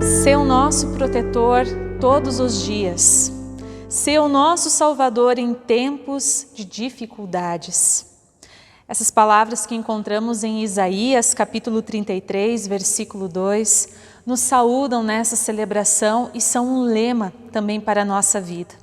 Ser o nosso protetor todos os dias. Ser o nosso Salvador em tempos de dificuldades. Essas palavras que encontramos em Isaías, capítulo 33, versículo 2, nos saúdam nessa celebração e são um lema também para a nossa vida.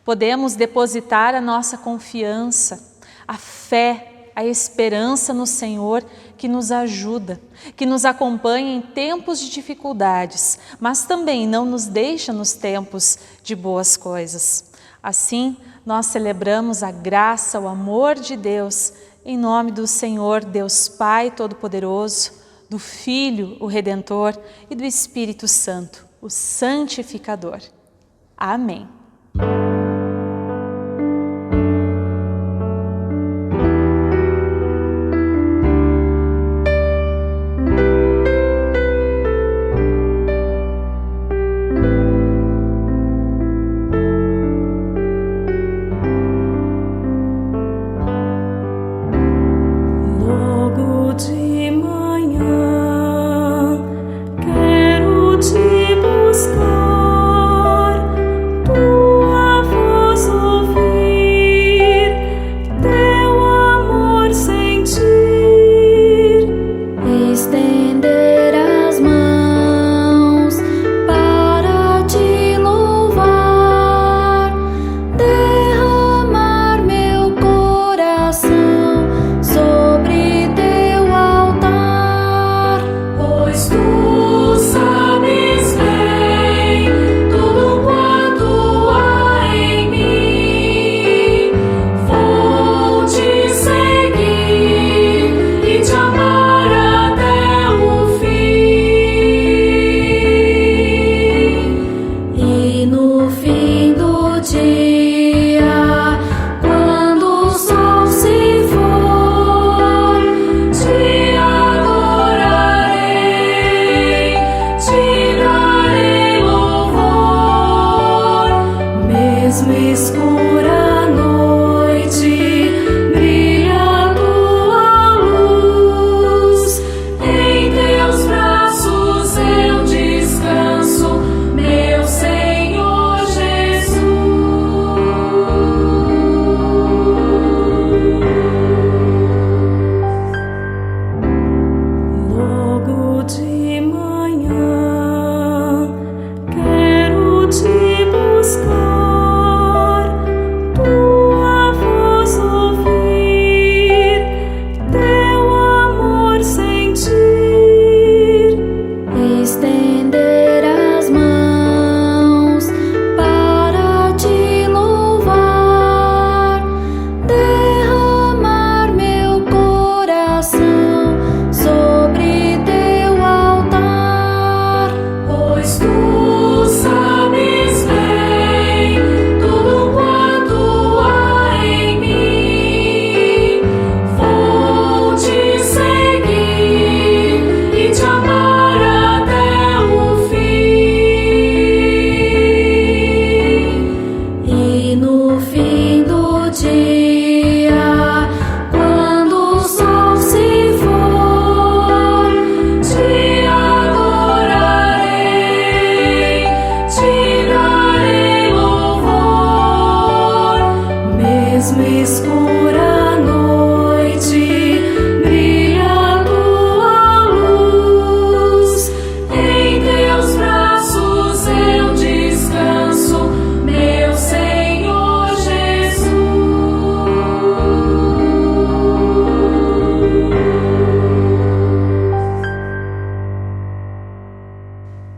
Podemos depositar a nossa confiança, a fé, a esperança no Senhor que nos ajuda, que nos acompanha em tempos de dificuldades, mas também não nos deixa nos tempos de boas coisas. Assim, nós celebramos a graça, o amor de Deus, em nome do Senhor, Deus Pai Todo-Poderoso, do Filho, o Redentor, e do Espírito Santo, o Santificador. Amém.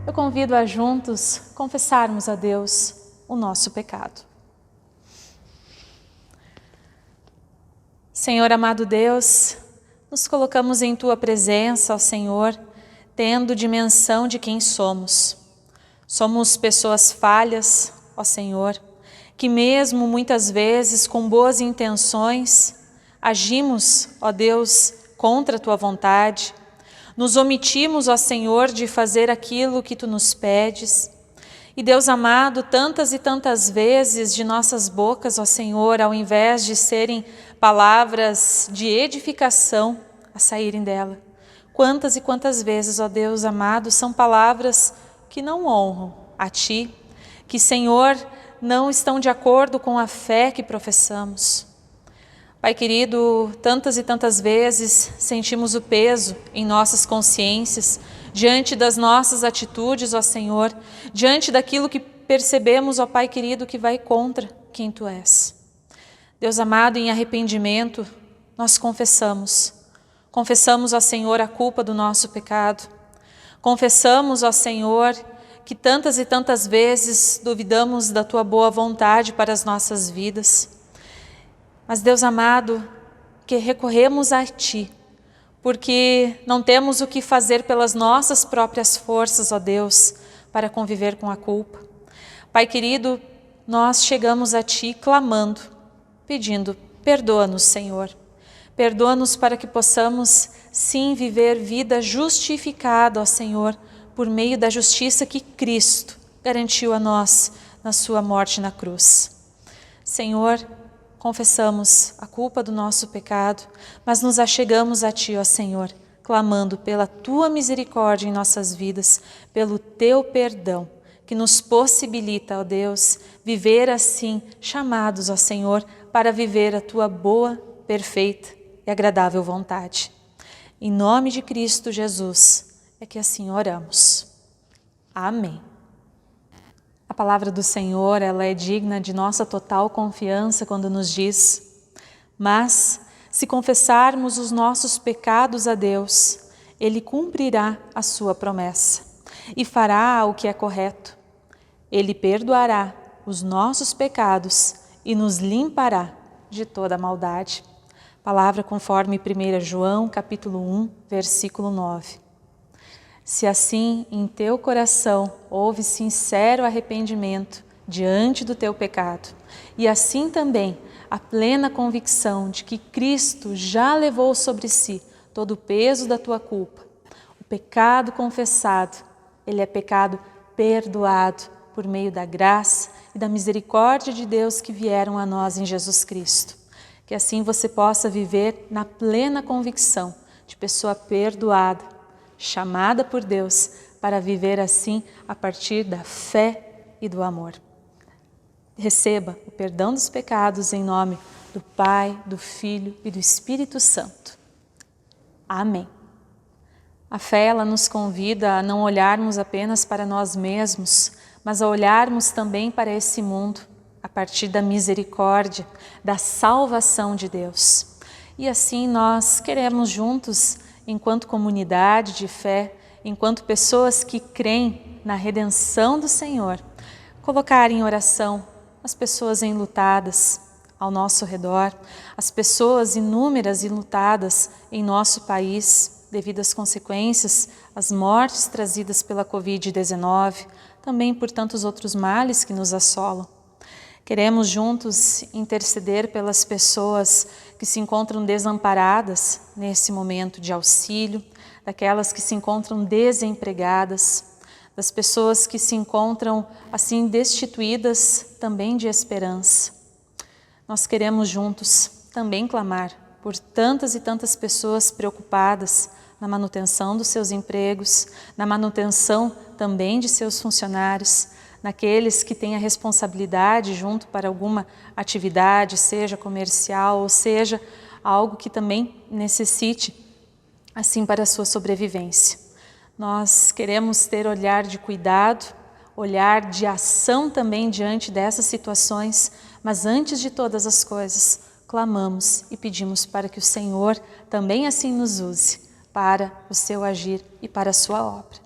Eu convido a juntos confessarmos a Deus o nosso pecado. Senhor amado Deus, nos colocamos em Tua presença, ó Senhor, tendo dimensão de quem somos. Somos pessoas falhas, ó Senhor, que mesmo muitas vezes com boas intenções, agimos, ó Deus, contra a Tua vontade. Nos omitimos, ó Senhor, de fazer aquilo que Tu nos pedes. E Deus amado, tantas e tantas vezes de nossas bocas, ó Senhor, ao invés de serem palavras de edificação a saírem dela. Quantas e quantas vezes, ó Deus amado, são palavras que não honram a Ti, que, Senhor, não estão de acordo com a fé que professamos. Pai querido, tantas e tantas vezes sentimos o peso em nossas consciências, diante das nossas atitudes, ó Senhor, diante daquilo que percebemos, ó Pai querido, que vai contra quem Tu és. Deus amado, em arrependimento, nós confessamos, ó Senhor, a culpa do nosso pecado. Confessamos, ó Senhor, que tantas e tantas vezes duvidamos da Tua boa vontade para as nossas vidas. Mas, Deus amado, que recorremos a Ti, porque não temos o que fazer pelas nossas próprias forças, ó Deus, para conviver com a culpa. Pai querido, nós chegamos a Ti clamando, pedindo, perdoa-nos, Senhor. Perdoa-nos para que possamos, sim, viver vida justificada, ó Senhor, por meio da justiça que Cristo garantiu a nós na sua morte na cruz. Senhor, confessamos a culpa do nosso pecado, mas nos achegamos a Ti, ó Senhor, clamando pela Tua misericórdia em nossas vidas, pelo Teu perdão, que nos possibilita, ó Deus, viver assim, chamados, ó Senhor, para viver a Tua boa, perfeita e agradável vontade. Em nome de Cristo Jesus, é que assim oramos. Amém. A palavra do Senhor, ela é digna de nossa total confiança quando nos diz: mas, se confessarmos os nossos pecados a Deus, Ele cumprirá a sua promessa e fará o que é correto. Ele perdoará os nossos pecados e nos limpará de toda maldade. Palavra conforme 1 João, capítulo 1, versículo 9. Se assim em teu coração houve sincero arrependimento diante do teu pecado, e assim também a plena convicção de que Cristo já levou sobre si todo o peso da tua culpa, o pecado confessado, ele é pecado perdoado por meio da graça e da misericórdia de Deus que vieram a nós em Jesus Cristo. Que assim você possa viver na plena convicção de pessoa perdoada, chamada por Deus para viver assim a partir da fé e do amor. Receba o perdão dos pecados em nome do Pai, do Filho e do Espírito Santo. Amém. A fé, ela nos convida a não olharmos apenas para nós mesmos, mas a olharmos também para esse mundo, a partir da misericórdia, da salvação de Deus. E assim nós queremos juntos, enquanto comunidade de fé, enquanto pessoas que creem na redenção do Senhor, colocar em oração as pessoas enlutadas ao nosso redor, as pessoas inúmeras enlutadas em nosso país, devido às consequências, às mortes trazidas pela Covid-19, também por tantos outros males que nos assolam. Queremos juntos interceder pelas pessoas que se encontram desamparadas nesse momento de auxílio, daquelas que se encontram desempregadas, das pessoas que se encontram assim destituídas também de esperança. Nós queremos juntos também clamar por tantas e tantas pessoas preocupadas na manutenção dos seus empregos, na manutenção também de seus funcionários, naqueles que têm a responsabilidade junto para alguma atividade, seja comercial ou seja algo que também necessite assim para a sua sobrevivência. Nós queremos ter olhar de cuidado, olhar de ação também diante dessas situações, mas antes de todas as coisas, clamamos e pedimos para que o Senhor também assim nos use para o seu agir e para a sua obra.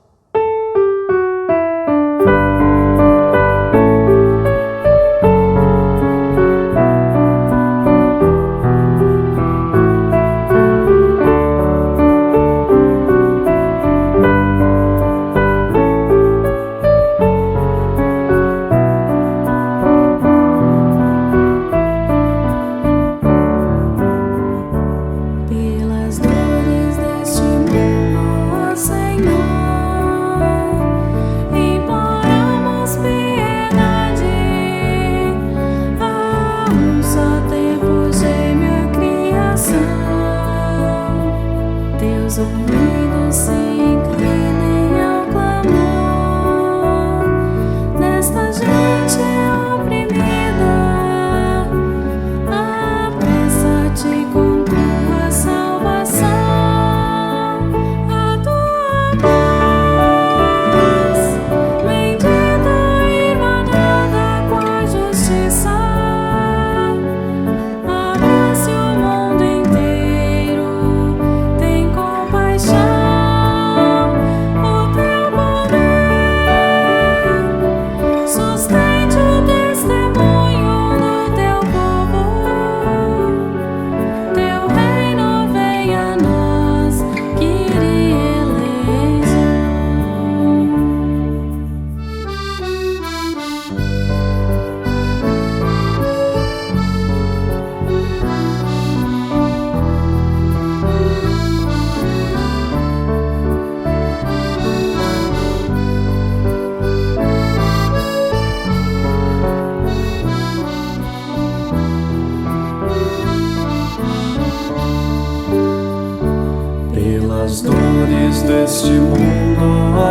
Pelas dores deste mundo, Senhor.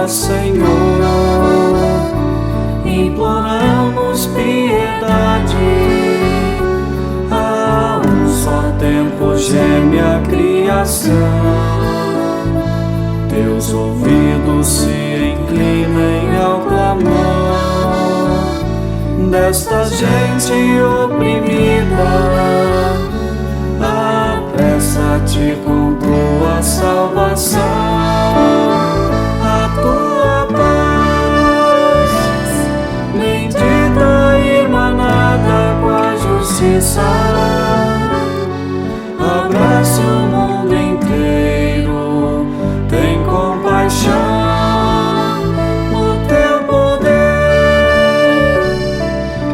ó Senhor, imploramos piedade. A um só tempo geme a criação, teus ouvidos se inclinem ao clamor desta gente oprimida. Apressa-te com tua salvação, a tua paz, bendita irmanada com a justiça, abraça o mundo inteiro, tem compaixão. O teu poder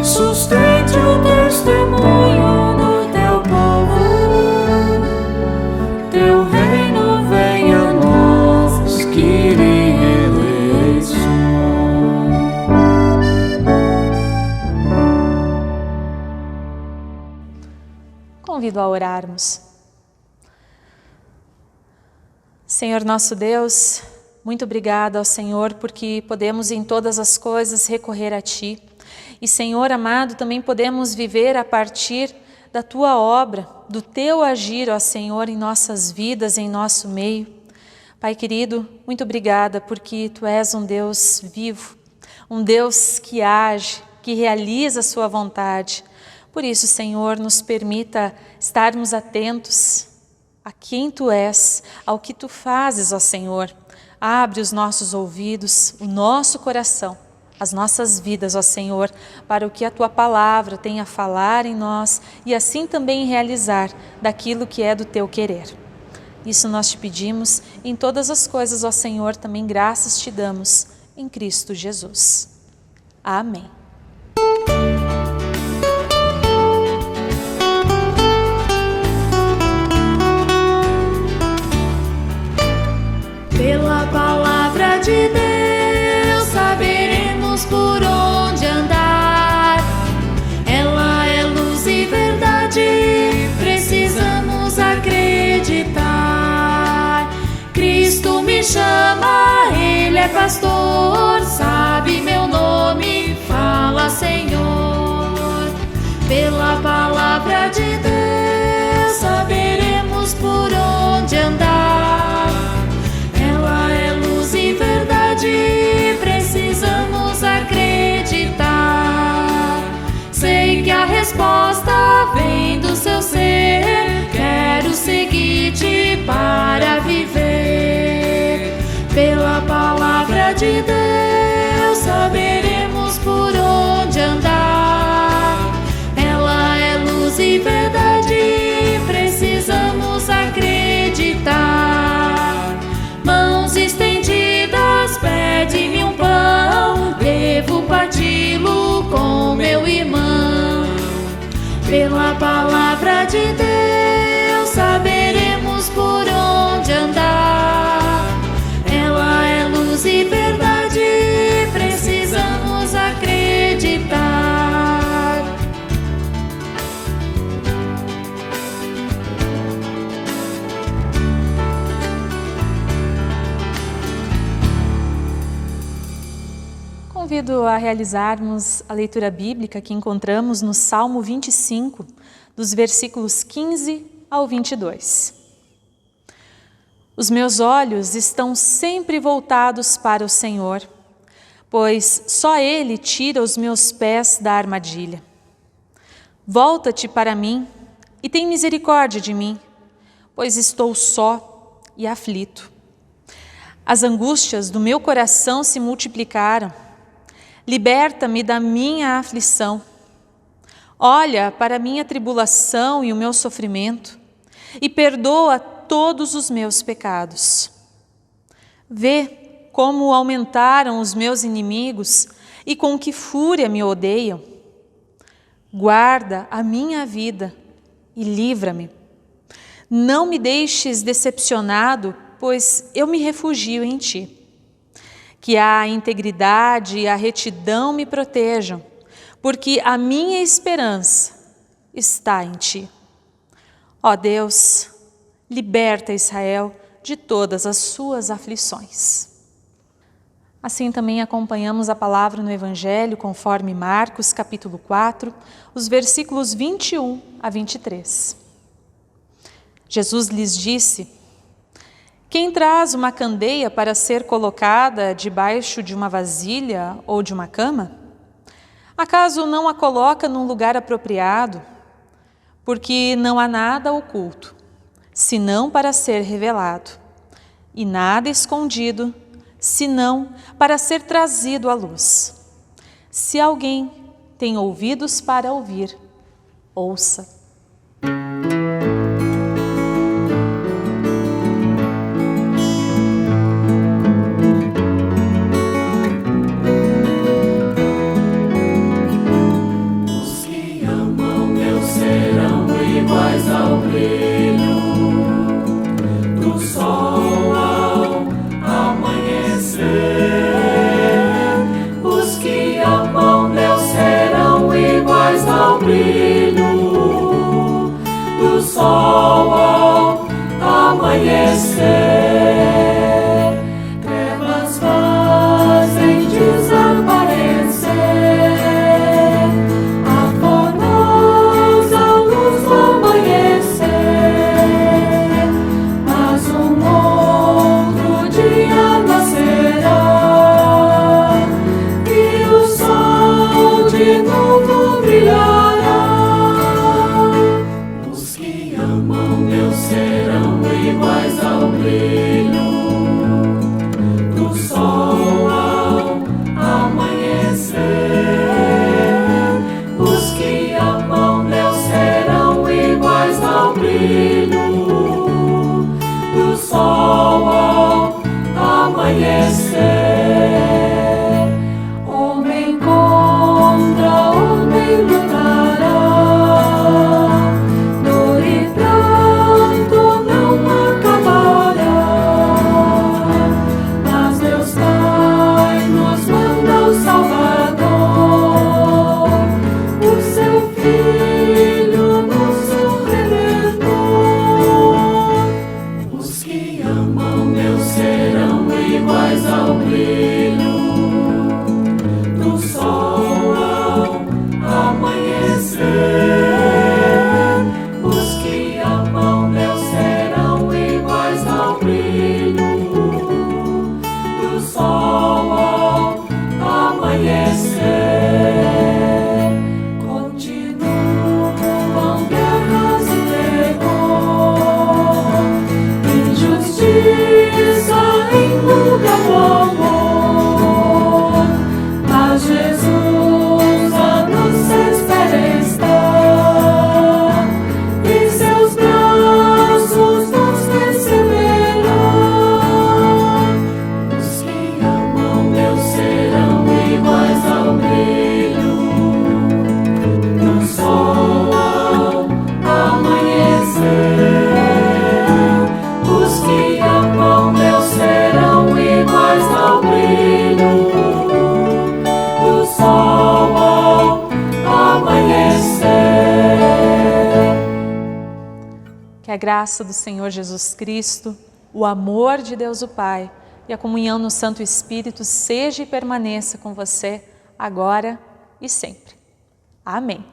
sustente o testemunho do teu povo. Teu reino venha a nós, Kyrie eleison. Convido a orarmos. Senhor nosso Deus, muito obrigada ao Senhor porque podemos em todas as coisas recorrer a Ti. E Senhor amado, também podemos viver a partir da Tua obra, do Teu agir, ó Senhor, em nossas vidas, em nosso meio. Pai querido, muito obrigada porque Tu és um Deus vivo, um Deus que age, que realiza a Sua vontade. Por isso, Senhor, nos permita estarmos atentos a quem Tu és, ao que Tu fazes, ó Senhor. Abre os nossos ouvidos, o nosso coração, as nossas vidas, ó Senhor, para o que a Tua palavra tem a falar em nós e assim também realizar daquilo que é do Teu querer. Isso nós te pedimos em todas as coisas, ó Senhor, também graças te damos em Cristo Jesus. Amém. Pela palavra de Deus saberemos por onde andar. Ela é luz e verdade, precisamos acreditar. Cristo me chama, Ele é pastor, sabe meu nome, fala Senhor. Pela palavra de Deus saberemos por onde andar. Precisamos acreditar. Sei que a resposta vem do seu ser. Quero seguir-te para viver. Pela palavra de Deus saberemos por onde andar. Ela é luz e verdade, precisamos acreditar. Mãos estendidas, pede-me um pão, devo parti-lo com meu irmão. Pela palavra de Deus saberemos por onde andar. Ela é luz e verdade, precisamos acreditar. Convido a realizarmos a leitura bíblica que encontramos no Salmo 25, dos versículos 15 ao 22. Os meus olhos estão sempre voltados para o Senhor, pois só Ele tira os meus pés da armadilha. Volta-te para mim e tem misericórdia de mim, pois estou só e aflito. As angústias do meu coração se multiplicaram. Liberta-me da minha aflição. Olha para a minha tribulação e o meu sofrimento e perdoa todos os meus pecados. Vê como aumentaram os meus inimigos e com que fúria me odeiam. Guarda a minha vida e livra-me. Não me deixes decepcionado, pois eu me refugio em Ti. Que a integridade e a retidão me protejam, porque a minha esperança está em Ti. Ó Deus, liberta Israel de todas as suas aflições. Assim também acompanhamos a palavra no Evangelho, conforme Marcos, capítulo 4, os versículos 21 a 23. Jesus lhes disse: quem traz uma candeia para ser colocada debaixo de uma vasilha ou de uma cama? Acaso não a coloca num lugar apropriado? Porque não há nada oculto, senão para ser revelado, e nada escondido, senão para ser trazido à luz. Se alguém tem ouvidos para ouvir, ouça. Os que amam Deus serão iguais ao brilho do sol ao amanhecer. Os que amam Deus serão iguais ao brilho do sol ao amanhecer. Trevas fazem desaparecer a formosa luz do amanhecer, mas outro dia nascerá e o sol de novo brilhará. Os que amam Deus serão iguais ao brilho do sol ao amanhecer. Os que amam Deus serão iguais ao brilho do sol ao amanhecer. Homem contra homem lutará, dor e pranto não acabará, mas Deus Pai nos manda o Salvador, o seu Filho, nosso Redentor. Os que amam Deus serão iguais ao brilho do sol ao amanhecer. Os que amam Deus serão iguais ao brilho do sol ao amanhecer. Continuam guerras e terror, injustiça em lugar do amor, mas Jesus a nos espera está, e seus braços nos receberá. Os que amam Deus serão iguais ao brilho do sol ao amanhecer. Os que amam Deus serão iguais ao brilho do sol ao amanhecer. Que a graça do Senhor Jesus Cristo, o amor de Deus o Pai e a comunhão no Santo Espírito seja e permaneça com você agora e sempre. Amém.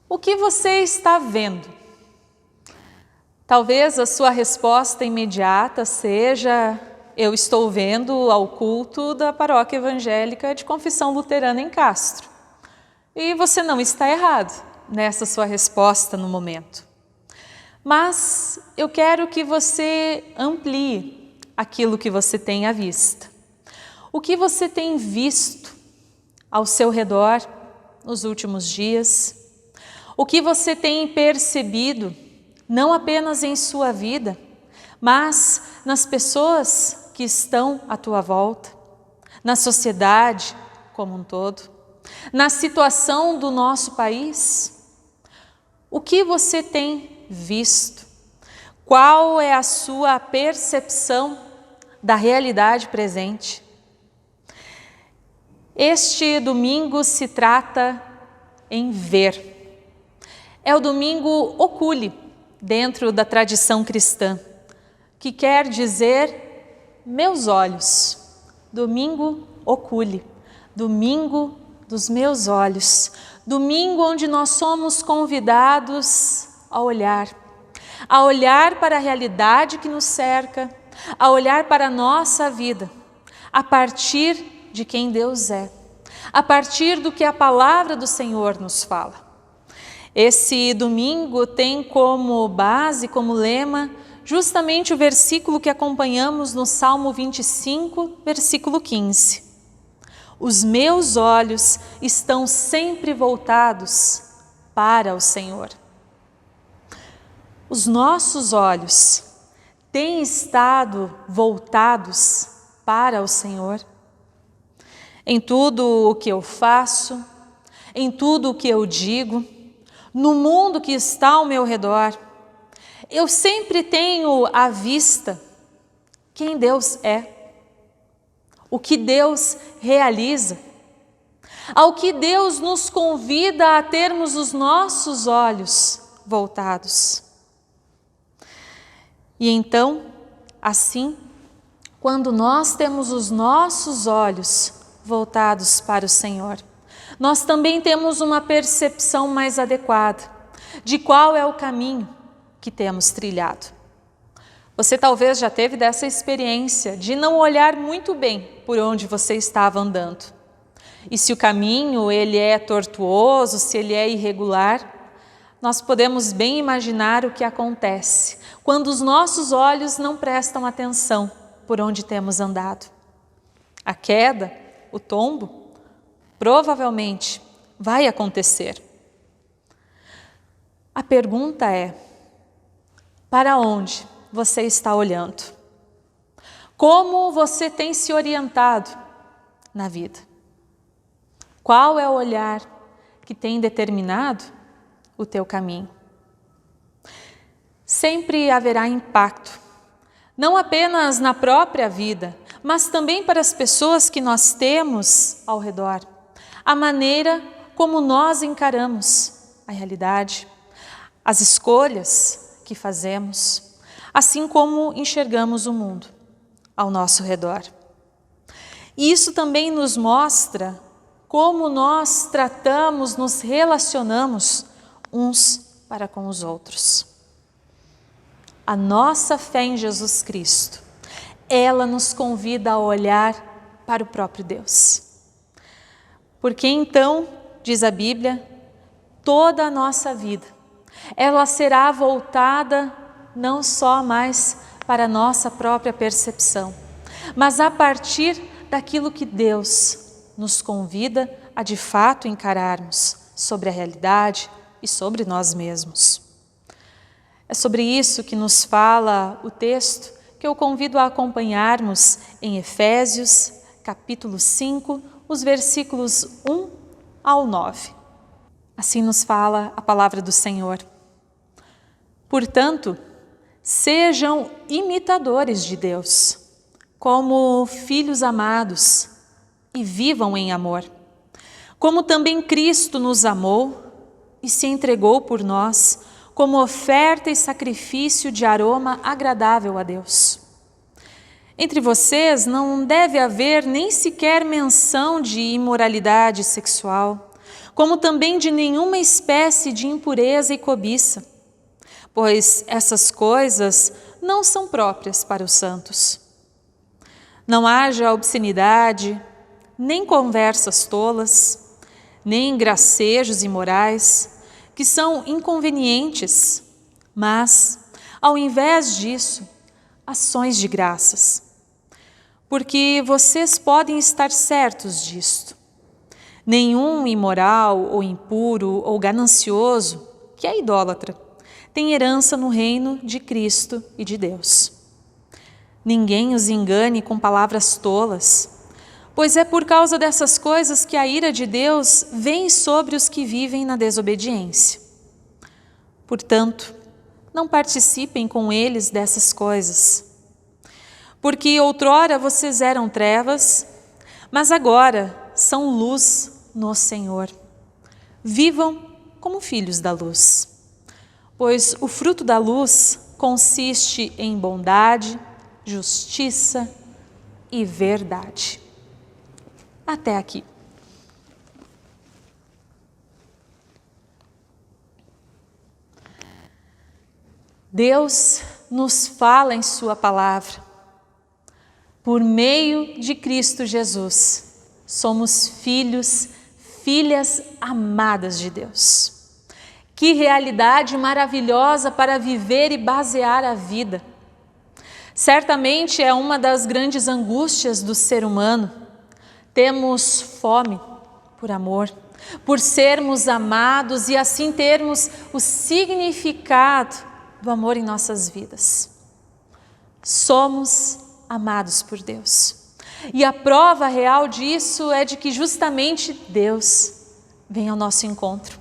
O que você está vendo? Talvez a sua resposta imediata seja: eu estou vendo ao culto da Paróquia Evangélica de Confissão Luterana em Castro. E você não está errado nessa sua resposta no momento. Mas eu quero que você amplie aquilo que você tem à vista. O que você tem visto ao seu redor nos últimos dias? O que você tem percebido, não apenas em sua vida, mas nas pessoas que estão à tua volta, na sociedade como um todo, na situação do nosso país? O que você tem visto? Qual é a sua percepção da realidade presente? Este domingo se trata em ver. É o domingo oculi, dentro da tradição cristã, que quer dizer meus olhos. Domingo ocule, domingo dos meus olhos, domingo onde nós somos convidados a olhar para a realidade que nos cerca, a olhar para a nossa vida, a partir de quem Deus é, a partir do que a palavra do Senhor nos fala. Esse domingo tem como base, como lema, justamente o versículo que acompanhamos no Salmo 25, versículo 15. Os meus olhos estão sempre voltados para o Senhor. Os nossos olhos têm estado voltados para o Senhor? Em tudo o que eu faço, em tudo o que eu digo, no mundo que está ao meu redor, eu sempre tenho à vista quem Deus é, o que Deus realiza, ao que Deus nos convida a termos os nossos olhos voltados. E então, assim, quando nós temos os nossos olhos voltados para o Senhor, nós também temos uma percepção mais adequada de qual é o caminho que temos trilhado. Você talvez já teve dessa experiência de não olhar muito bem por onde você estava andando. E se o caminho ele é tortuoso, se ele é irregular, nós podemos bem imaginar o que acontece quando os nossos olhos não prestam atenção por onde temos andado. A queda, o tombo, provavelmente vai acontecer. A pergunta é: para onde você está olhando? Como você tem se orientado na vida? Qual é o olhar que tem determinado o teu caminho? Sempre haverá impacto, não apenas na própria vida, mas também para as pessoas que nós temos ao redor, a maneira como nós encaramos a realidade, as escolhas que fazemos, assim como enxergamos o mundo ao nosso redor. E isso também nos mostra como nós tratamos, nos relacionamos uns para com os outros. A nossa fé em Jesus Cristo, ela nos convida a olhar para o próprio Deus. Porque então, diz a Bíblia, toda a nossa vida, ela será voltada não só mais para a nossa própria percepção, mas a partir daquilo que Deus nos convida a de fato encararmos sobre a realidade e sobre nós mesmos. É sobre isso que nos fala o texto que eu convido a acompanharmos em Efésios, capítulo 5, os versículos 1 ao 9. Assim nos fala a palavra do Senhor. Portanto, sejam imitadores de Deus, como filhos amados, e vivam em amor. Como também Cristo nos amou e se entregou por nós, como oferta e sacrifício de aroma agradável a Deus. Entre vocês não deve haver nem sequer menção de imoralidade sexual, como também de nenhuma espécie de impureza e cobiça, pois essas coisas não são próprias para os santos. Não haja obscenidade, nem conversas tolas, nem gracejos imorais, que são inconvenientes, mas, ao invés disso, ações de graças. Porque vocês podem estar certos disto. Nenhum imoral ou impuro ou ganancioso, que é idólatra, tem herança no reino de Cristo e de Deus. Ninguém os engane com palavras tolas, pois é por causa dessas coisas que a ira de Deus vem sobre os que vivem na desobediência. Portanto, não participem com eles dessas coisas. Porque outrora vocês eram trevas, mas agora são luz no Senhor. Vivam como filhos da luz. Pois o fruto da luz consiste em bondade, justiça, e verdade. Até aqui. Deus nos fala em sua palavra. Por meio de Cristo Jesus, somos filhos, filhas amadas de Deus. Que realidade maravilhosa para viver e basear a vida. Certamente é uma das grandes angústias do ser humano. Temos fome por amor, por sermos amados e assim termos o significado do amor em nossas vidas. Somos amados por Deus. E a prova real disso é de que justamente Deus vem ao nosso encontro.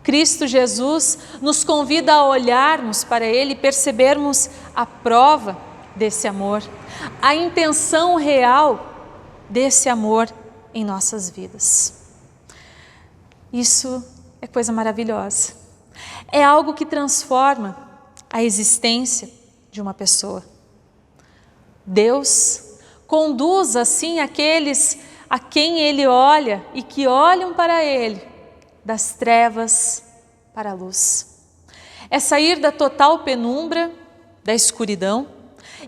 Cristo Jesus nos convida a olharmos para Ele e percebermos a prova desse amor, a intenção real desse amor em nossas vidas. Isso é coisa maravilhosa. É algo que transforma a existência de uma pessoa. Deus conduz assim aqueles a quem Ele olha e que olham para Ele, das trevas para a luz. É sair da total penumbra, da escuridão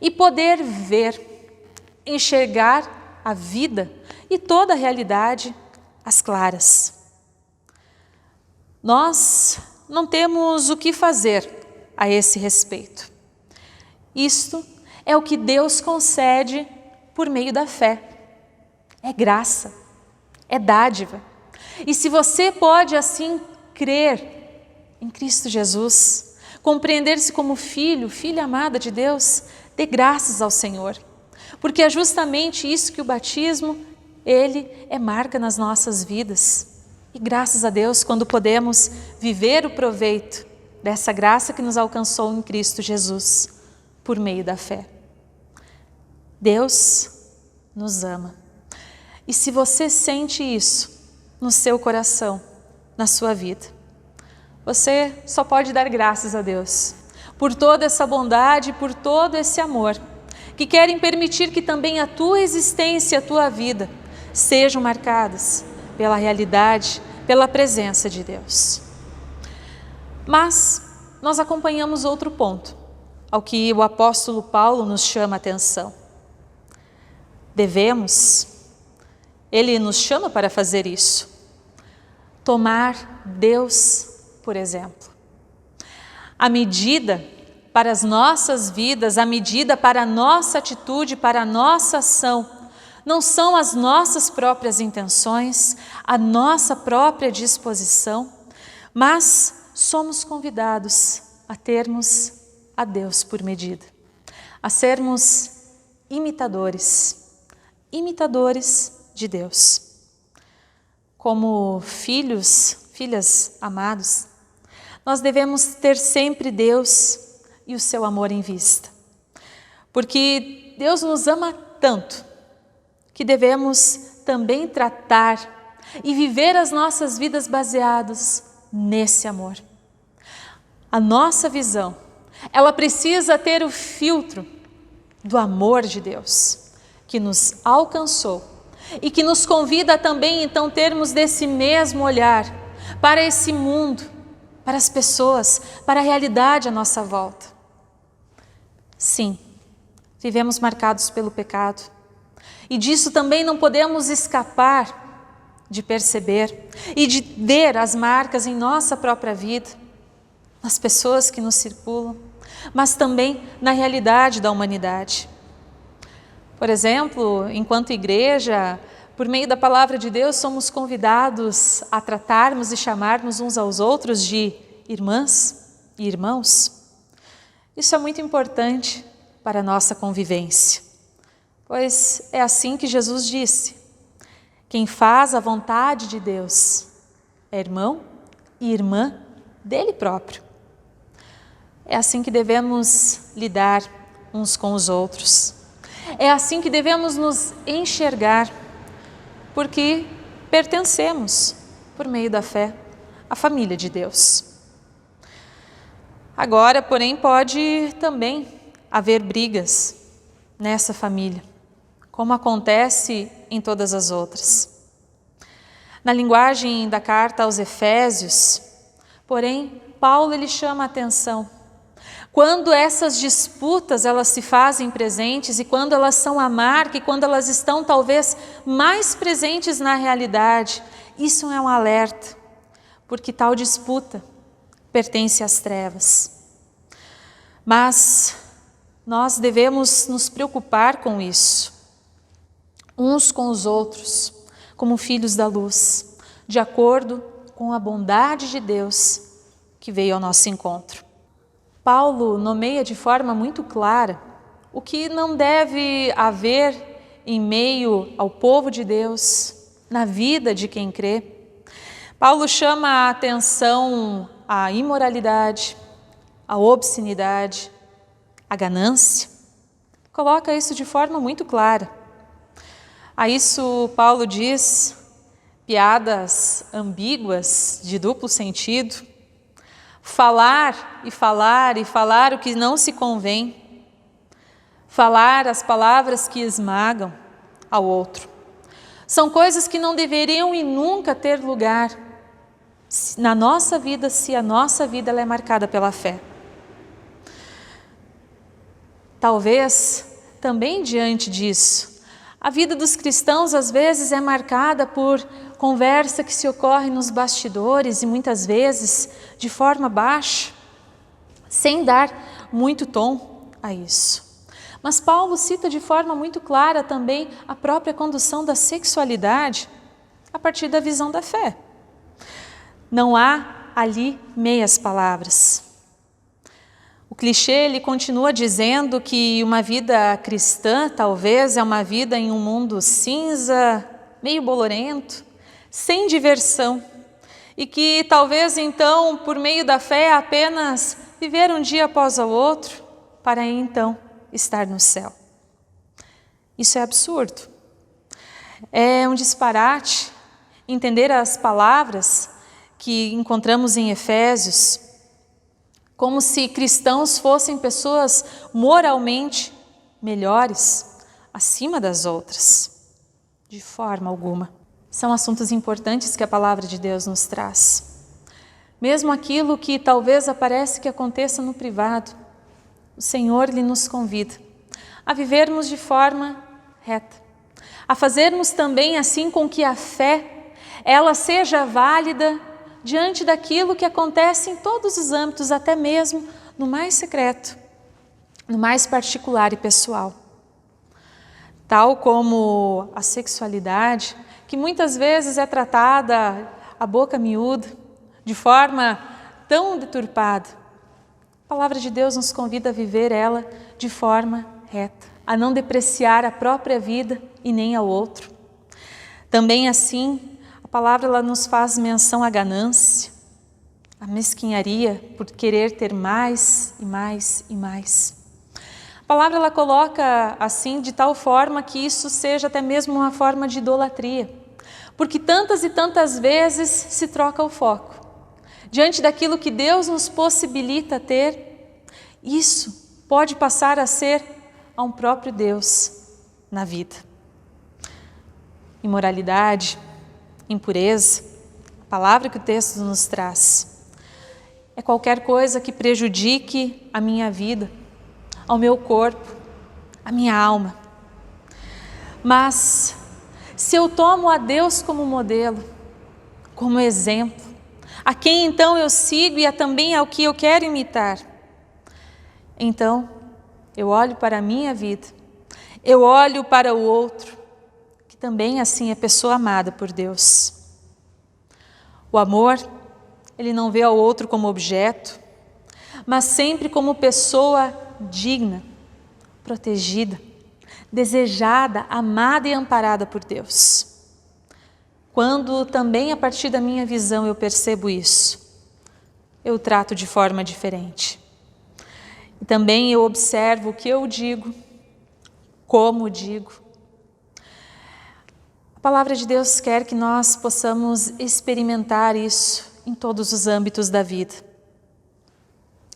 e poder ver, enxergar a vida e toda a realidade às claras. Nós não temos o que fazer a esse respeito. Isto é o que Deus concede por meio da fé. É graça, é dádiva. E se você pode assim crer em Cristo Jesus, compreender-se como filho, filha amada de Deus, dê graças ao Senhor. Porque é justamente isso que o batismo, ele é marca nas nossas vidas. E graças a Deus quando podemos viver o proveito dessa graça que nos alcançou em Cristo Jesus, por meio da fé. Deus nos ama. E se você sente isso no seu coração, na sua vida, você só pode dar graças a Deus por toda essa bondade, por todo esse amor, que querem permitir que também a tua existência e a tua vida sejam marcadas pela realidade, pela presença de Deus. Mas nós acompanhamos outro ponto, ao que o apóstolo Paulo nos chama a atenção. Ele nos chama para fazer isso, tomar Deus por exemplo. A medida para as nossas vidas, a medida para a nossa atitude, para a nossa ação, não são as nossas próprias intenções, a nossa própria disposição, mas somos convidados a termos a Deus por medida, a sermos imitadores de Deus. Como filhos, filhas amados, nós devemos ter sempre Deus e o seu amor em vista, porque Deus nos ama tanto que devemos também tratar e viver as nossas vidas baseadas nesse amor. A nossa visão, ela precisa ter o filtro do amor de Deus, que nos alcançou e que nos convida a também então termos desse mesmo olhar para esse mundo, para as pessoas, para a realidade à nossa volta. Sim, vivemos marcados pelo pecado e disso também não podemos escapar de perceber e de ver as marcas em nossa própria vida, nas pessoas que nos circulam, mas também na realidade da humanidade. Por exemplo, enquanto igreja, por meio da palavra de Deus, somos convidados a tratarmos e chamarmos uns aos outros de irmãs e irmãos. Isso é muito importante para a nossa convivência, pois é assim que Jesus disse: quem faz a vontade de Deus é irmão e irmã dele próprio. É assim que devemos lidar uns com os outros. É assim que devemos nos enxergar, porque pertencemos, por meio da fé, à família de Deus. Agora, porém, pode também haver brigas nessa família, como acontece em todas as outras. Na linguagem da carta aos Efésios, porém, Paulo ele chama a atenção. Quando essas disputas elas se fazem presentes e quando elas são a marca e quando elas estão talvez mais presentes na realidade, isso é um alerta, porque tal disputa pertence às trevas. Mas nós devemos nos preocupar com isso, uns com os outros, como filhos da luz, de acordo com a bondade de Deus que veio ao nosso encontro. Paulo nomeia de forma muito clara o que não deve haver em meio ao povo de Deus, na vida de quem crê. Paulo chama a atenção à imoralidade, à obscenidade, à ganância. Coloca isso de forma muito clara. A isso Paulo diz piadas ambíguas, de duplo sentido, falar e falar e falar o que não se convém, falar as palavras que esmagam ao outro. São coisas que não deveriam e nunca ter lugar na nossa vida, se a nossa vida ela é marcada pela fé. Talvez também diante disso, a vida dos cristãos às vezes é marcada por conversa que se ocorre nos bastidores e muitas vezes de forma baixa, sem dar muito tom a isso. Mas Paulo cita de forma muito clara também a própria condução da sexualidade a partir da visão da fé. Não há ali meias palavras. O clichê ele continua dizendo que uma vida cristã talvez é uma vida em um mundo cinza, meio bolorento, sem diversão, e que talvez então por meio da fé é apenas viver um dia após o outro para então estar no céu. Isso é absurdo. É um disparate entender as palavras que encontramos em Efésios como se cristãos fossem pessoas moralmente melhores, acima das outras. De forma alguma. São assuntos importantes que a palavra de Deus nos traz. Mesmo aquilo que talvez aparece que aconteça no privado, o Senhor lhe nos convida a vivermos de forma reta, a fazermos também assim com que a fé ela seja válida diante daquilo que acontece em todos os âmbitos, até mesmo no mais secreto, no mais particular e pessoal. Tal como a sexualidade, que muitas vezes é tratada a boca miúda, de forma tão deturpada. A palavra de Deus nos convida a viver ela de forma reta, a não depreciar a própria vida e nem ao outro. Também assim, a palavra ela nos faz menção à ganância, à mesquinharia por querer ter mais e mais e mais. A palavra ela coloca assim de tal forma que isso seja até mesmo uma forma de idolatria, porque tantas e tantas vezes se troca o foco. Diante daquilo que Deus nos possibilita ter, isso pode passar a ser a um próprio Deus na vida. Imoralidade, impureza, a palavra que o texto nos traz, é qualquer coisa que prejudique a minha vida, ao meu corpo, a minha alma. Mas se eu tomo a Deus como modelo, como exemplo, a quem então eu sigo e também ao que eu quero imitar, então eu olho para a minha vida, eu olho para o outro, que também assim é pessoa amada por Deus. O amor, ele não vê ao outro como objeto, mas sempre como pessoa digna, protegida, desejada, amada e amparada por Deus. Quando também a partir da minha visão eu percebo isso, eu trato de forma diferente. E também eu observo o que eu digo, como digo. A palavra de Deus quer que nós possamos experimentar isso em todos os âmbitos da vida.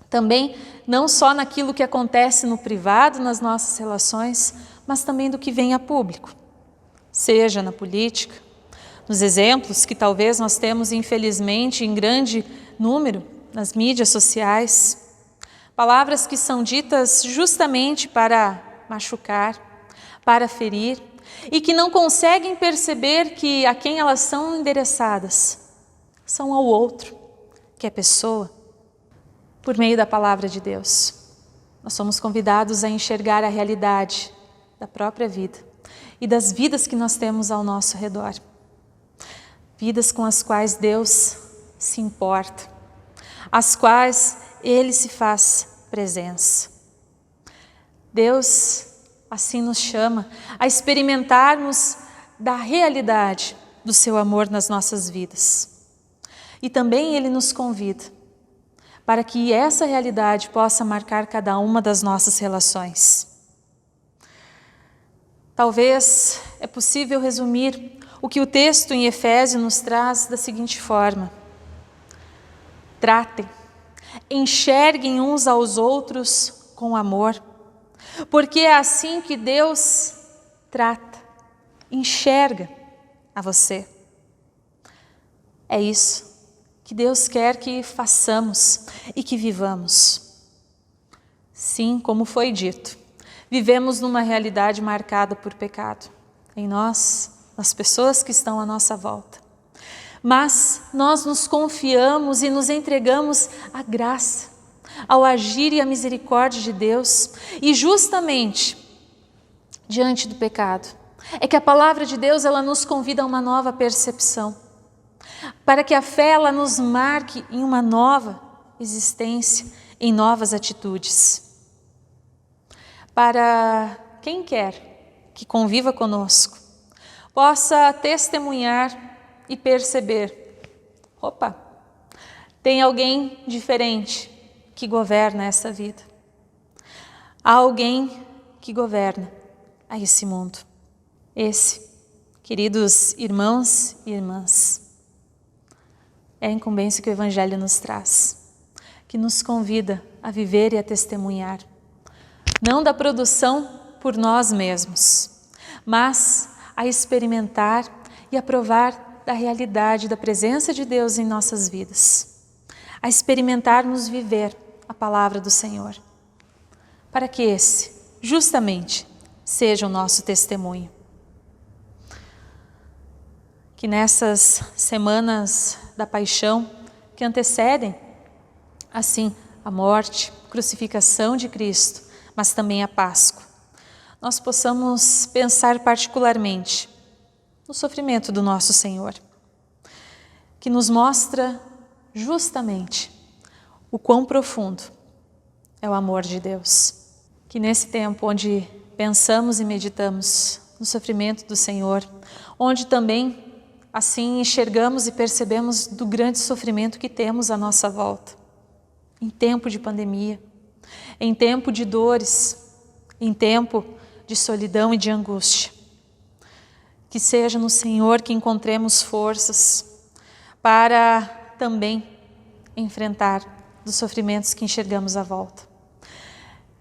Também não só naquilo que acontece no privado, nas nossas relações, mas também do que vem a público, seja na política, nos exemplos que talvez nós temos, infelizmente, em grande número nas mídias sociais, palavras que são ditas justamente para machucar, para ferir, e que não conseguem perceber que a quem elas são endereçadas são ao outro, que é pessoa. Por meio da palavra de Deus, nós somos convidados a enxergar a realidade da própria vida e das vidas que nós temos ao nosso redor. Vidas com as quais Deus se importa, as quais Ele se faz presença. Deus assim nos chama a experimentarmos da realidade do seu amor nas nossas vidas. E também Ele nos convida para que essa realidade possa marcar cada uma das nossas relações. Talvez é possível resumir o que o texto em Efésios nos traz da seguinte forma: tratem, enxerguem uns aos outros com amor, porque é assim que Deus trata, enxerga a você. É isso que Deus quer que façamos e que vivamos. Sim, como foi dito, vivemos numa realidade marcada por pecado, em nós, nas pessoas que estão à nossa volta. Mas nós nos confiamos e nos entregamos à graça, ao agir e à misericórdia de Deus. E justamente diante do pecado é que a palavra de Deus ela nos convida a uma nova percepção, para que a fé ela nos marque em uma nova existência, em novas atitudes. Para quem quer que conviva conosco, possa testemunhar e perceber: opa, tem alguém diferente que governa essa vida. Há alguém que governa a esse mundo. Esse, queridos irmãos e irmãs, é a incumbência que o Evangelho nos traz, que nos convida a viver e a testemunhar, não da produção por nós mesmos, mas a experimentar e a provar da realidade da presença de Deus em nossas vidas, a experimentarmos viver a palavra do Senhor, para que esse, justamente, seja o nosso testemunho. Que nessas semanas da paixão que antecedem, assim, a morte, crucificação de Cristo, mas também a Páscoa, nós possamos pensar particularmente no sofrimento do nosso Senhor, que nos mostra justamente o quão profundo é o amor de Deus. Que nesse tempo onde pensamos e meditamos no sofrimento do Senhor, onde também assim enxergamos e percebemos do grande sofrimento que temos à nossa volta, em tempo de pandemia, em tempo de dores, em tempo de solidão e de angústia. Que seja no Senhor que encontremos forças para também enfrentar os sofrimentos que enxergamos à volta.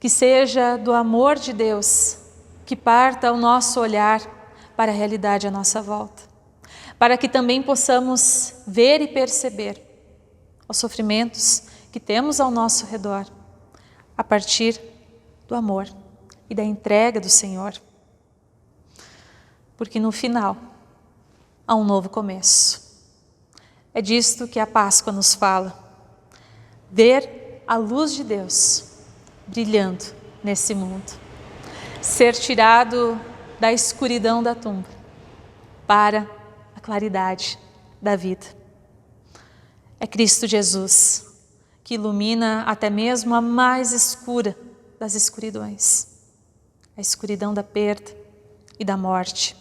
Que seja do amor de Deus que parta o nosso olhar para a realidade à nossa volta, para que também possamos ver e perceber os sofrimentos que temos ao nosso redor, a partir do amor e da entrega do Senhor. Porque no final há um novo começo. É disto que a Páscoa nos fala. Ver a luz de Deus brilhando nesse mundo. Ser tirado da escuridão da tumba para a claridade da vida. É Cristo Jesus que ilumina até mesmo a mais escura das escuridões, a escuridão da perda e da morte.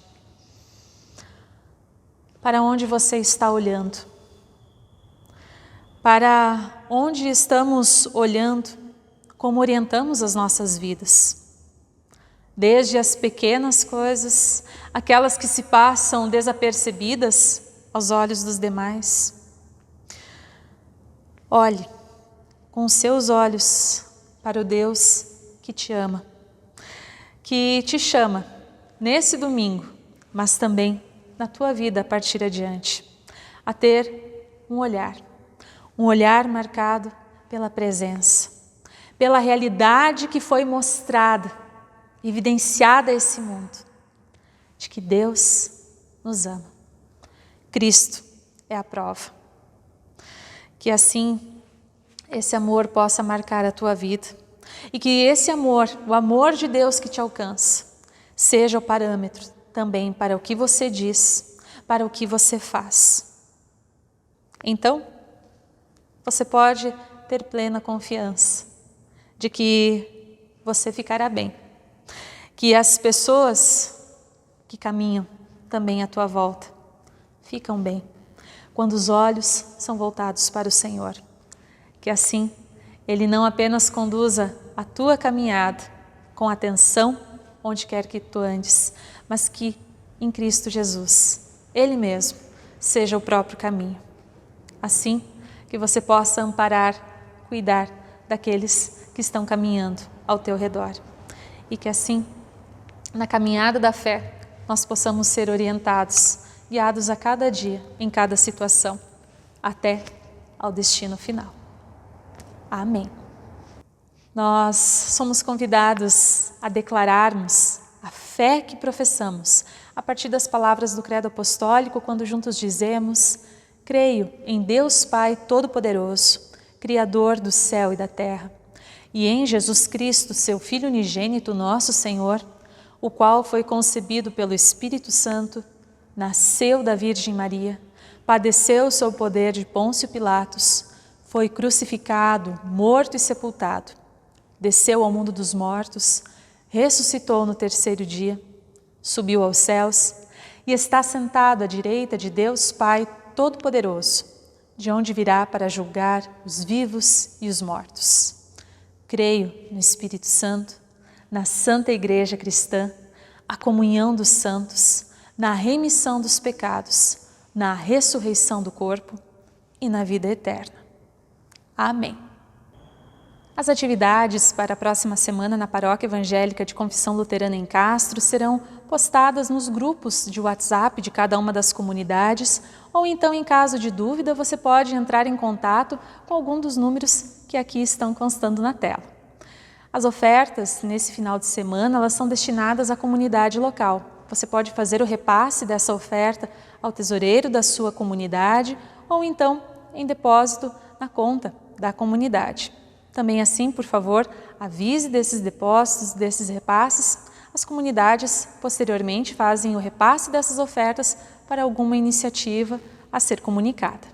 Para onde você está olhando? Para onde estamos olhando? Como orientamos as nossas vidas? Desde as pequenas coisas, aquelas que se passam desapercebidas aos olhos dos demais. Olhe com os seus olhos para o Deus que te ama, que te chama nesse domingo, mas também na tua vida a partir adiante, a ter um olhar marcado pela presença, pela realidade que foi mostrada, evidenciada a esse mundo, de que Deus nos ama. Cristo é a prova. Que assim esse amor possa marcar a tua vida e que esse amor, o amor de Deus que te alcança, seja o parâmetro também para o que você diz, para o que você faz. Então, você pode ter plena confiança de que você ficará bem, que as pessoas que caminham também à tua volta ficam bem, quando os olhos são voltados para o Senhor. Que assim Ele não apenas conduza a tua caminhada com atenção onde quer que tu andes, mas que em Cristo Jesus, Ele mesmo, seja o próprio caminho. Assim que você possa amparar, cuidar daqueles que estão caminhando ao teu redor. E que assim, na caminhada da fé, nós possamos ser orientados, guiados a cada dia, em cada situação, até ao destino final. Amém. Nós somos convidados a declararmos a fé que professamos a partir das palavras do Credo Apostólico, quando juntos dizemos: creio em Deus Pai Todo-Poderoso, Criador do céu e da terra, e em Jesus Cristo, seu Filho unigênito, nosso Senhor, o qual foi concebido pelo Espírito Santo, nasceu da Virgem Maria, padeceu sob o poder de Pôncio Pilatos, foi crucificado, morto e sepultado, desceu ao mundo dos mortos, ressuscitou no terceiro dia, subiu aos céus e está sentado à direita de Deus Pai Todo-Poderoso, de onde virá para julgar os vivos e os mortos. Creio no Espírito Santo, na Santa Igreja Cristã, a comunhão dos santos, na remissão dos pecados, na ressurreição do corpo e na vida eterna. Amém. As atividades para a próxima semana na Paróquia Evangélica de Confissão Luterana em Castro serão postadas nos grupos de WhatsApp de cada uma das comunidades, ou então, em caso de dúvida, você pode entrar em contato com algum dos números que aqui estão constando na tela. As ofertas, nesse final de semana, elas são destinadas à comunidade local. Você pode fazer o repasse dessa oferta ao tesoureiro da sua comunidade, ou então em depósito na conta da comunidade. Também assim, por favor, avise desses depósitos, desses repasses. As comunidades, posteriormente, fazem o repasse dessas ofertas para alguma iniciativa a ser comunicada.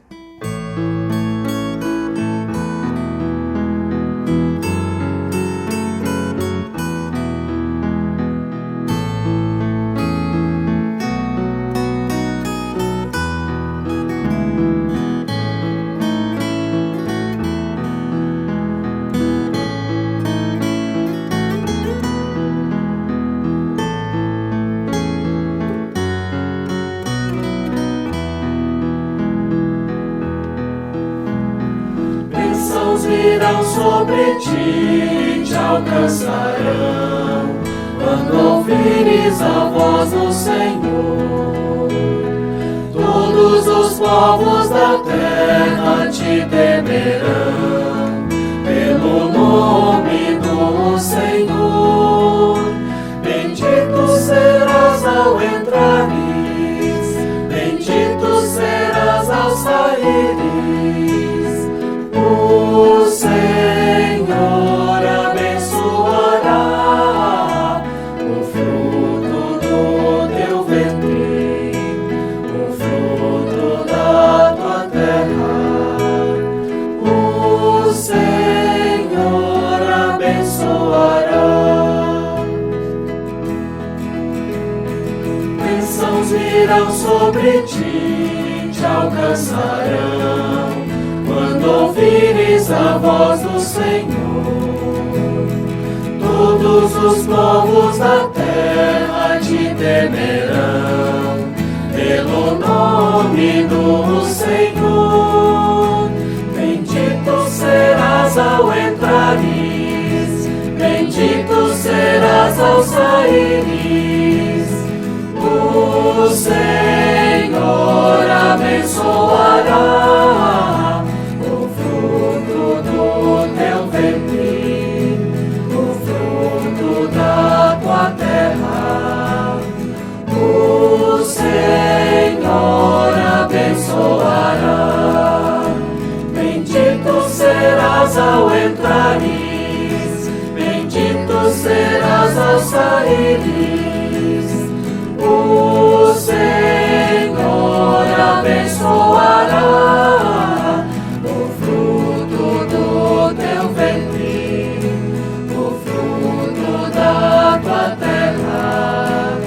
Virão sobre ti, te alcançarão, quando ouvires a voz do Senhor. Todos os povos da terra te temerão, pelo nome do Senhor. Bendito serás ao entrares, bendito serás ao saíres. O Senhor abençoará o fruto do teu ventre, o fruto da tua terra. O Senhor abençoará. Bênçãos virão sobre ti, te alcançarão, quando ouvires a voz do Senhor. Todos os povos da terra te temerão, pelo nome do Senhor. Bendito serás ao entrares, bendito serás serás ao saíres, o Senhor abençoará o fruto do teu ventre, o fruto da tua terra. O Senhor abençoará. Bendito serás ao entrares, bendito serás ao saíres. O Senhor abençoará o fruto do teu ventre, o fruto da tua terra.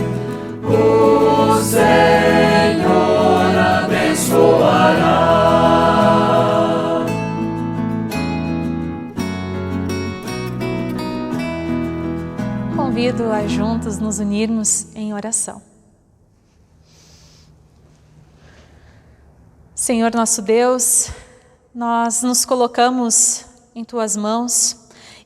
O Senhor abençoará. Convido a juntos nos unirmos em oração. Senhor nosso Deus, nós nos colocamos em Tuas mãos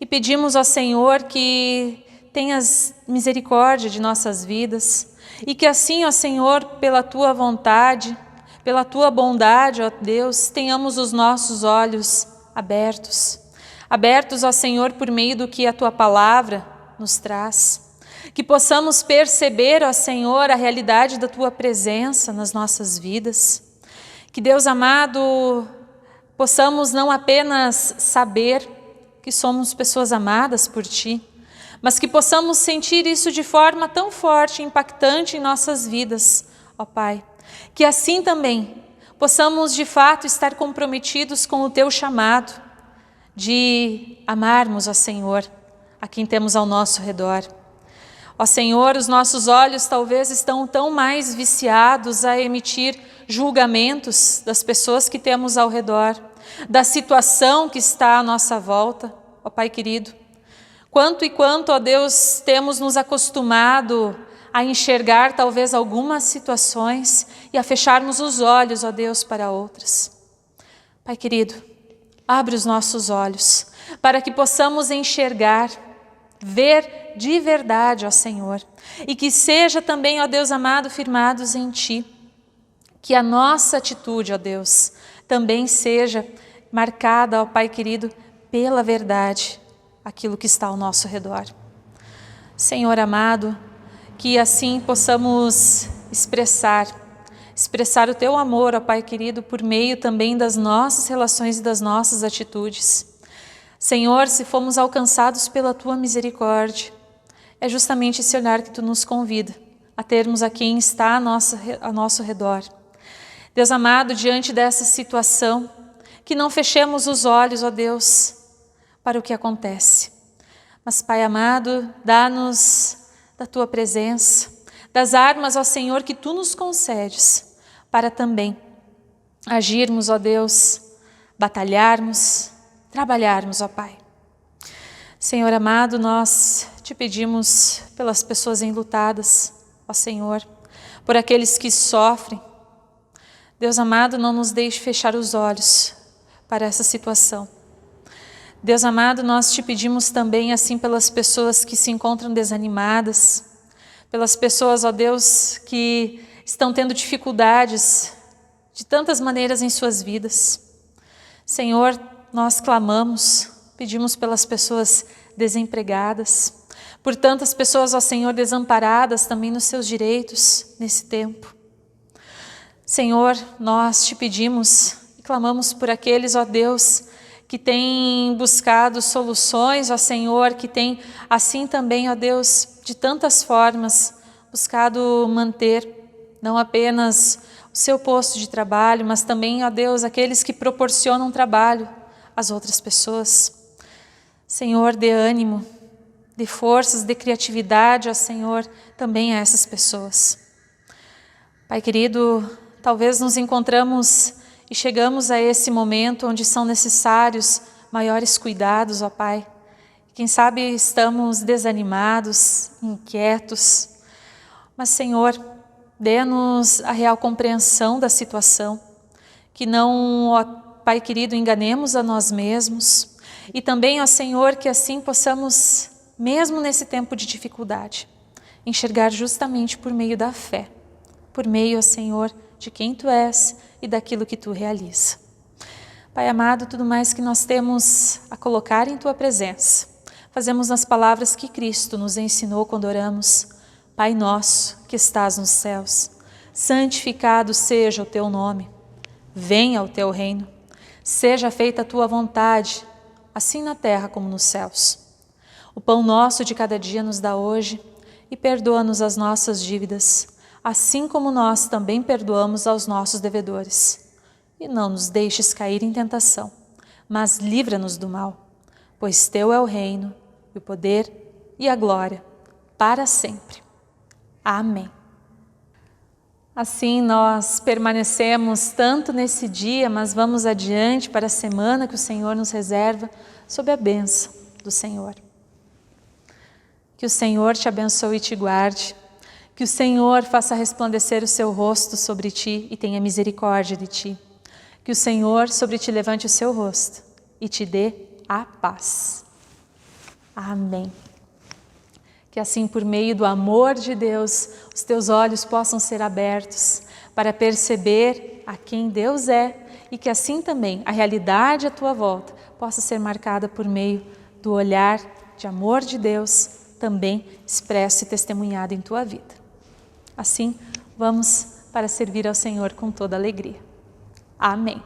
e pedimos ao Senhor que tenhas misericórdia de nossas vidas e que assim, ó Senhor, pela Tua vontade, pela Tua bondade, ó Deus, tenhamos os nossos olhos abertos, ó Senhor, por meio do que a Tua palavra nos traz, que possamos perceber, ó Senhor, a realidade da Tua presença nas nossas vidas, que Deus amado, possamos não apenas saber que somos pessoas amadas por Ti, mas que possamos sentir isso de forma tão forte e impactante em nossas vidas, ó Pai, que assim também possamos de fato estar comprometidos com o Teu chamado de amarmos, ó Senhor, a quem temos ao nosso redor. Ó Senhor, os nossos olhos talvez estão tão mais viciados a emitir julgamentos das pessoas que temos ao redor, da situação que está à nossa volta, ó Pai querido. Quanto e quanto, ó Deus, temos nos acostumado a enxergar talvez algumas situações e a fecharmos os olhos, ó Deus, para outras. Pai querido, abre os nossos olhos para que possamos enxergar, ver de verdade, ó Senhor, e que seja também, ó Deus amado, firmados em Ti, que a nossa atitude, ó Deus, também seja marcada, ó Pai querido, pela verdade, aquilo que está ao nosso redor. Senhor amado, que assim possamos expressar o Teu amor, ó Pai querido, por meio também das nossas relações e das nossas atitudes. Senhor, se fomos alcançados pela Tua misericórdia, é justamente esse olhar que Tu nos convida a termos a quem está ao nosso redor. Deus amado, diante dessa situação, que não fechemos os olhos, ó Deus, para o que acontece. Mas, Pai amado, dá-nos da Tua presença, das armas, ó Senhor, que Tu nos concedes, para também agirmos, ó Deus, batalharmos, trabalharmos, ó Pai. Senhor amado, nós Te pedimos pelas pessoas enlutadas, ó Senhor, por aqueles que sofrem. Deus amado, não nos deixe fechar os olhos para essa situação. Deus amado, nós Te pedimos também assim pelas pessoas que se encontram desanimadas, pelas pessoas, ó Deus, que estão tendo dificuldades de tantas maneiras em suas vidas. Senhor, nós clamamos, pedimos pelas pessoas desempregadas, por tantas pessoas, ó Senhor, desamparadas também nos seus direitos nesse tempo. Senhor, nós Te pedimos e clamamos por aqueles, ó Deus, que têm buscado soluções, ó Senhor, que têm assim também, ó Deus, de tantas formas, buscado manter não apenas o seu posto de trabalho, mas também, ó Deus, aqueles que proporcionam trabalho às outras pessoas. Senhor, dê ânimo, dê forças, dê criatividade, ó Senhor, também a essas pessoas. Pai querido, talvez nos encontramos e chegamos a esse momento onde são necessários maiores cuidados, ó Pai. Quem sabe estamos desanimados, inquietos, mas Senhor, dê-nos a real compreensão da situação, que não, ó Pai querido, enganemos a nós mesmos, e também, ó Senhor, que assim possamos mesmo nesse tempo de dificuldade, enxergar justamente por meio da fé, por meio, ó Senhor, de quem Tu és e daquilo que Tu realiza. Pai amado, tudo mais que nós temos a colocar em Tua presença, fazemos nas palavras que Cristo nos ensinou quando oramos: Pai nosso que estás nos céus, santificado seja o Teu nome, venha o Teu reino, seja feita a Tua vontade, assim na terra como nos céus. O pão nosso de cada dia nos dá hoje e perdoa-nos as nossas dívidas, assim como nós também perdoamos aos nossos devedores. E não nos deixes cair em tentação, mas livra-nos do mal, pois Teu é o reino, e o poder e a glória, para sempre. Amém. Assim nós permanecemos tanto nesse dia, mas vamos adiante para a semana que o Senhor nos reserva, sob a bênção do Senhor. Que o Senhor te abençoe e te guarde, que o Senhor faça resplandecer o seu rosto sobre ti e tenha misericórdia de ti, que o Senhor sobre ti levante o seu rosto e te dê a paz. Amém. Que assim, por meio do amor de Deus, os teus olhos possam ser abertos para perceber a quem Deus é e que assim também a realidade à tua volta possa ser marcada por meio do olhar de amor de Deus, também expresso e testemunhado em tua vida. Assim, vamos para servir ao Senhor com toda alegria. Amém.